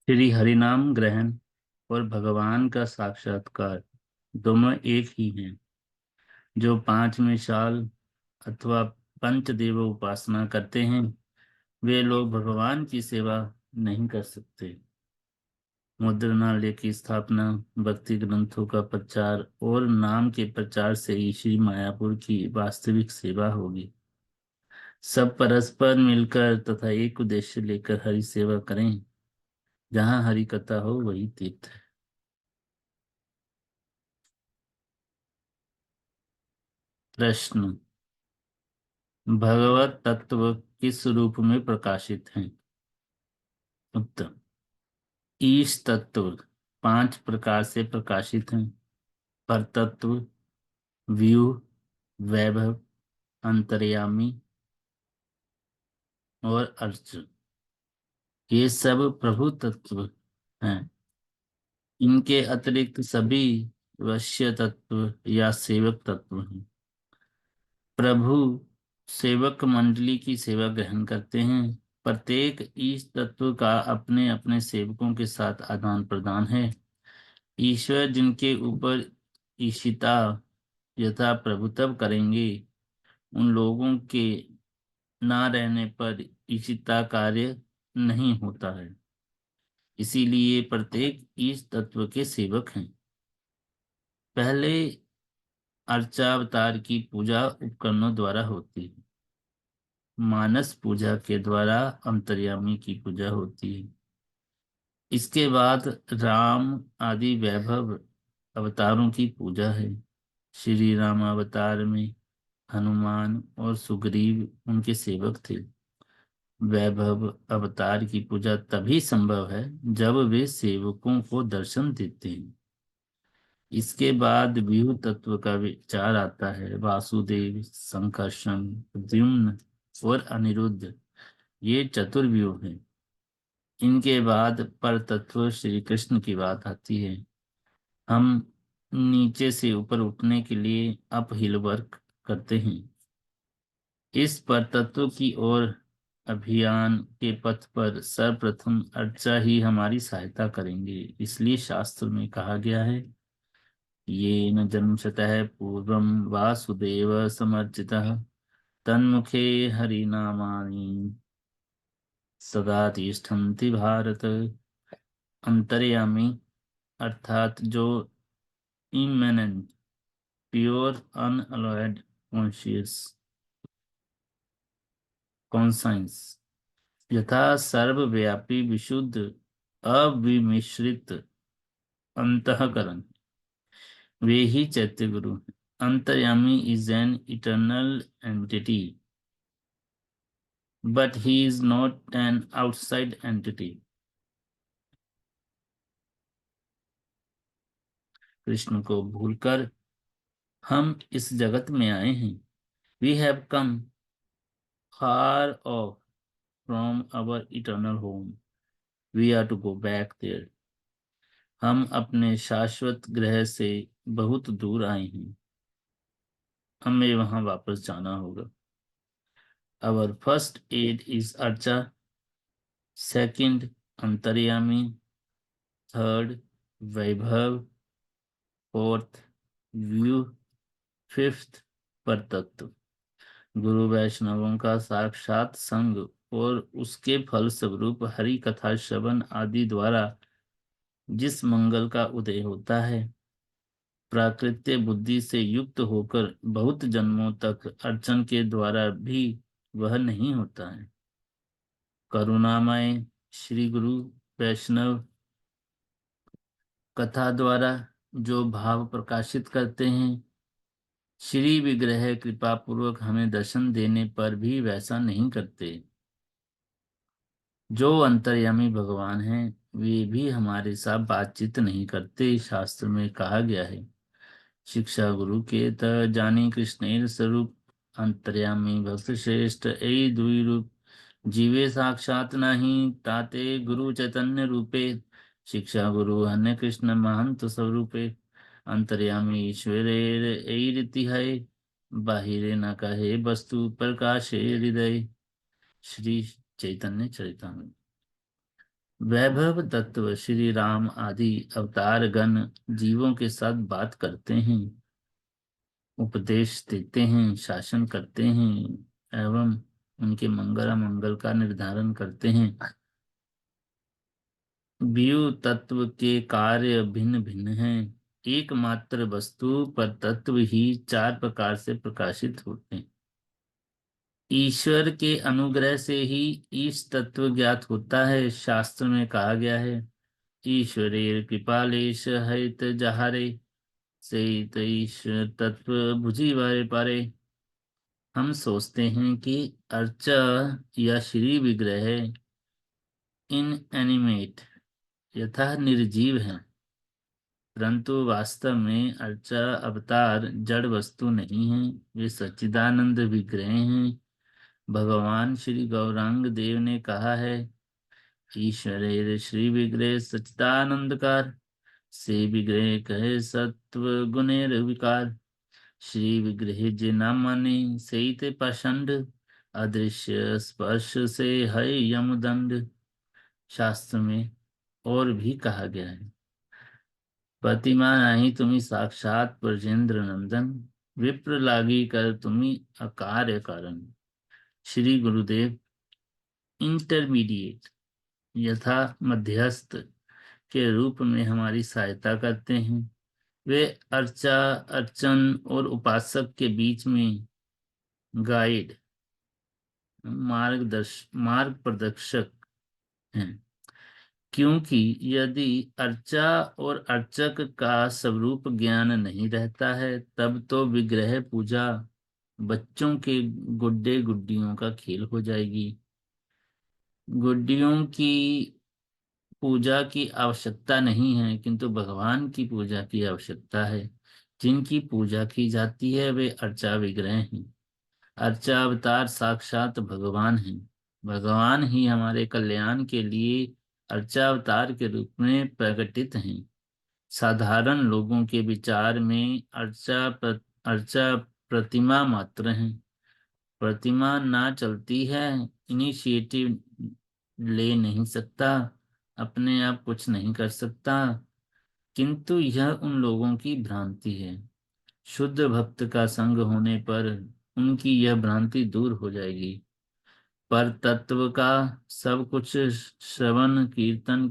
श्री हरिनाम ग्रहण और भगवान का साक्षात्कार दोनों एक ही हैं। जो पांच मिसाल अथवा पंचदेव उपासना करते हैं वे लोग भगवान की सेवा नहीं कर सकते। मुद्रणालय की स्थापना, भक्ति ग्रंथों का प्रचार और नाम के प्रचार से ही श्री मायापुर की वास्तविक सेवा होगी। सब परस्पर मिलकर तथा एक उद्देश्य लेकर हरि सेवा करें। जहाँ हरि कथा हो वही तीर्थ है। प्रश्न: भगवत तत्व किस रूप में प्रकाशित हैं? उत्तर: ईश तत्व पांच प्रकार से प्रकाशित हैं। परतत्व, व्यूह, वैभव, अंतर्यामी और अर्च। ये सब प्रभु तत्व हैं। इनके अतिरिक्त सभी वश्य तत्व या सेवक तत्व हैं। प्रभु सेवक मंडली की सेवा ग्रहण करते हैं। प्रत्येक ईश तत्व का अपने अपने सेवकों के साथ आदान प्रदान है। ईश्वर जिनके ऊपर ईशिता यथा प्रभुत्व करेंगे, उन लोगों के ना रहने पर ईशिता कार्य नहीं होता है। इसीलिए प्रत्येक ईश तत्व के सेवक हैं। पहले अर्चावतार की पूजा उपकरणों द्वारा होती है। मानस पूजा के द्वारा अंतर्यामी की पूजा होती है। इसके बाद राम आदि वैभव अवतारों की पूजा है। श्री राम अवतार में हनुमान और सुग्रीव उनके सेवक थे। वैभव अवतार की पूजा तभी संभव है जब वे सेवकों को दर्शन देते हैं। इसके बाद व्यूह तत्व का विचार आता है। वासुदेव, संकर्षण, प्रद्युम्न और अनिरुद्ध ये चतुर्व्यूह हैं। इनके बाद पर तत्व श्री कृष्ण की बात आती है। हम नीचे से ऊपर उठने के लिए अप हिल वर्क करते हैं। इस पर तत्व की ओर अभियान के पथ पर सर्वप्रथम अर्चा ही हमारी सहायता करेंगे। इसलिए शास्त्र में कहा गया है, ये न जन्मशतः पूर्वं वासुदेव समर्चितः तन्मुखे हरिनामानि सदा तिष्ठन्ति भारत। अंतर्यामी अर्थात जो इमेनेंट, प्योर, अनअलॉयड कॉन्साइंस यथा सर्वव्यापी विशुद्ध अविमिश्रित अंतःकरण, वे ही चैत्य गुरु हैं। अंतर्यामी is an eternal entity, but he is not an outside entity. Krishna को भूलकर हम इस जगत में आए हैं। We have come far off from our eternal home, we are to go back there. हम अपने शाश्वत ग्रह से बहुत दूर आए हैं, हमें वहां वापस जाना होगा। Our first aid is Archa, second Antaryami, third Vaibhav, fourth Vyu, fifth परतत्व। गुरु वैष्णवों का साक्षात संग और उसके फल स्वरूप हरि कथा श्रवण आदि द्वारा जिस मंगल का उदय होता है, प्राकृत्य बुद्धि से युक्त होकर बहुत जन्मों तक अर्चन के द्वारा भी वह नहीं होता है। करुणामय श्री गुरु वैष्णव कथा द्वारा जो भाव प्रकाशित करते हैं, श्री विग्रह कृपा पूर्वक हमें दर्शन देने पर भी वैसा नहीं करते। जो अंतर्यामी भगवान हैं वे भी हमारे साथ बातचीत नहीं करते। शास्त्र में कहा गया है, शिक्षा गुरु के त जानी कृष्णेर स्वरूप, अंतर्यामी भक्त श्रेष्ठ ए दुई रूप। जीवे साक्षात नहीं ताते गुरु चैतन्य रूपे, शिक्षा गुरु अन्य कृष्ण महंत स्वरूपे। अंतर्यामी ईश्वरेर एरिति है, बाहिरे न कहे वस्तु प्रकाशे हृदय। श्री चैतन्य चरितामृत। वैभव तत्व श्री राम आदि अवतार गण जीवों के साथ बात करते हैं, उपदेश देते हैं, शासन करते हैं एवं उनके मंगल अमंगल का निर्धारण करते हैं। व्यू तत्व के कार्य भिन्न भिन्न हैं। एकमात्र वस्तु पर तत्व ही चार प्रकार से प्रकाशित होते हैं। ईश्वर के अनुग्रह से ही ईश तत्व ज्ञात होता है। शास्त्र में कहा गया है, ईश्वरेर कृपालेश हरित जहारे से ईश्वर तत्व बुझी बारे पारे। हम सोचते हैं कि अर्चा या श्री विग्रह इनएनिमेट यथा निर्जीव है, परंतु वास्तव में अर्चा अवतार जड़ वस्तु नहीं है, वे सच्चिदानंद विग्रह हैं। भगवान श्री गौरांग देव ने कहा है, ईश्वरेर श्री विग्रह सच्चिदानंदकार से विग्रह कहे सत्व गुणेर विकार। श्री विग्रह जे न माने से ते पाषंड, अदृश्य स्पर्श से है यमदंड। शास्त्र में और भी कहा गया है, प्रतिमा नहीं तुम्ही साक्षात ब्रजेंद्र नंदन, विप्र लागी कर तुम्ही अकार्य कारण। श्री गुरुदेव इंटरमीडिएट यथा मध्यस्थ के रूप में हमारी सहायता करते हैं। वे अर्चा अर्चन और उपासक के बीच में गाइड मार्ग प्रदर्शक हैं। क्योंकि यदि अर्चा और अर्चक का स्वरूप ज्ञान नहीं रहता है, तब तो विग्रह पूजा बच्चों के गुड्डे गुड्डियों का खेल हो जाएगी। गुड्डियों की पूजा की आवश्यकता नहीं है, किंतु भगवान की पूजा की आवश्यकता है। जिनकी पूजा की जाती है वे अर्चा विग्रह हैं। अर्चा अवतार साक्षात भगवान हैं। भगवान ही हमारे कल्याण के लिए अर्चा अवतार के रूप में प्रकटित हैं। साधारण लोगों के विचार में अर्चा प्रतिमा मात्र है। प्रतिमा ना चलती है, इनिशिएटिव ले नहीं सकता, अपने आप कुछ नहीं कर सकता, किंतु यह उन लोगों की भ्रांति है। शुद्ध भक्त का संग होने पर उनकी यह भ्रांति दूर हो जाएगी। पर तत्व का सब कुछ श्रवण कीर्तन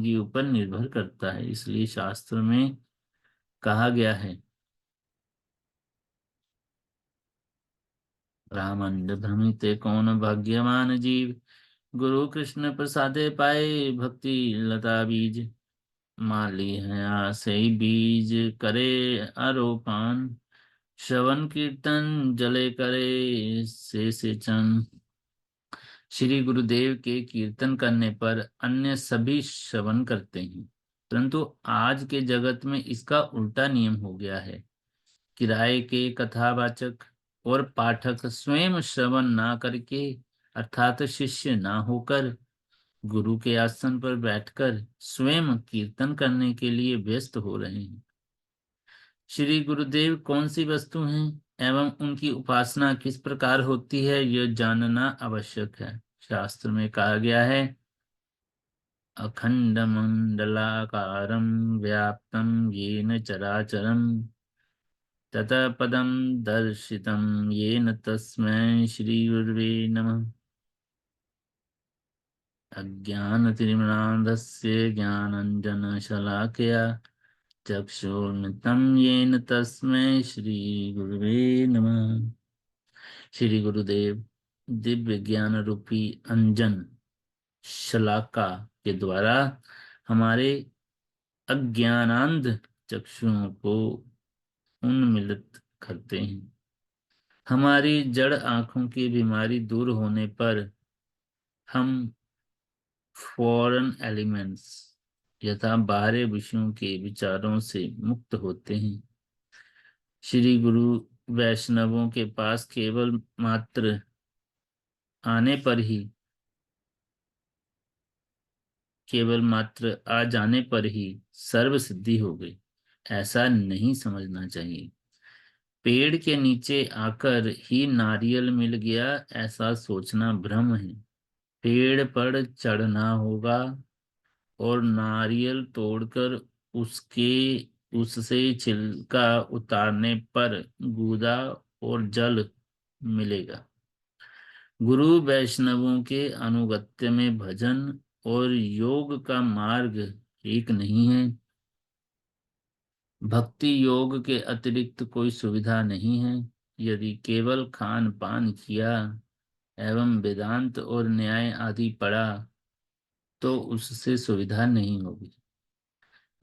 के ऊपर निर्भर करता है। इसलिए शास्त्र में कहा गया है, रामंड भ्रमिते कौन भाग्यवान जीव, गुरु कृष्ण प्रसादे पाए भक्ति लता बीज। माली है आसे बीज करे आरोपण, श्रवण कीर्तन जले करे से सिंचन। श्री गुरुदेव के कीर्तन करने पर अन्य सभी श्रवण करते हैं, परंतु आज के जगत में इसका उल्टा नियम हो गया है। किराए के कथावाचक और पाठक स्वयं श्रवण ना करके, अर्थात शिष्य ना होकर, गुरु के आसन पर बैठकर स्वयं कीर्तन करने के लिए व्यस्त हो रहे हैं। श्री गुरुदेव कौन सी वस्तु हैं एवं उनकी उपासना किस प्रकार होती है, यह जानना आवश्यक है। शास्त्र में कहा गया है, अखंड मंडलाकारं व्याप्तं येन चराचरं, ततः पदं दर्शितं येन तस्मै श्री गुरुवे नमः। अज्ञानतिमिरान्धस्य ज्ञानाञ्जनशलाकया चक्षुर्मिलितं येन तस्मै श्री गुरुवे नमः। श्री गुरुदेव दिव्य ज्ञान रूपी अंजन शलाका के द्वारा हमारे अज्ञानांध चक्षुओं को उन्मिलित करते हैं। हमारी जड़ आंखों की बीमारी दूर होने पर हम फॉरेन एलिमेंट्स यथा बाहरी विषयों के विचारों से मुक्त होते हैं। श्री गुरु वैष्णवों के पास केवल मात्र आने पर ही केवल मात्र आ जाने पर ही सर्व सिद्धि हो गई, ऐसा नहीं समझना चाहिए। पेड़ के नीचे आकर ही नारियल मिल गया, ऐसा सोचना भ्रम है। पेड़ पर चढ़ना होगा और नारियल तोड़कर उसके उससे छिलका उतारने पर गूदा और जल मिलेगा। गुरु वैष्णवों के अनुगत्य में भजन और योग का मार्ग एक नहीं है। भक्ति योग के अतिरिक्त कोई सुविधा नहीं है। यदि केवल खान पान किया एवं वेदांत और न्याय आदि पढ़ा तो उससे सुविधा नहीं होगी।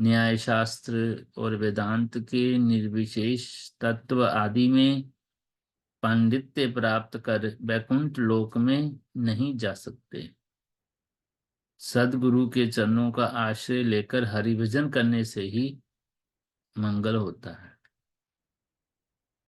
न्याय शास्त्र और वेदांत के निर्विशेष तत्व आदि में पांडित्य प्राप्त कर वैकुंठ लोक में नहीं जा सकते। सदगुरु के चरणों का आश्रय लेकर हरिभजन करने से ही मंगल होता है।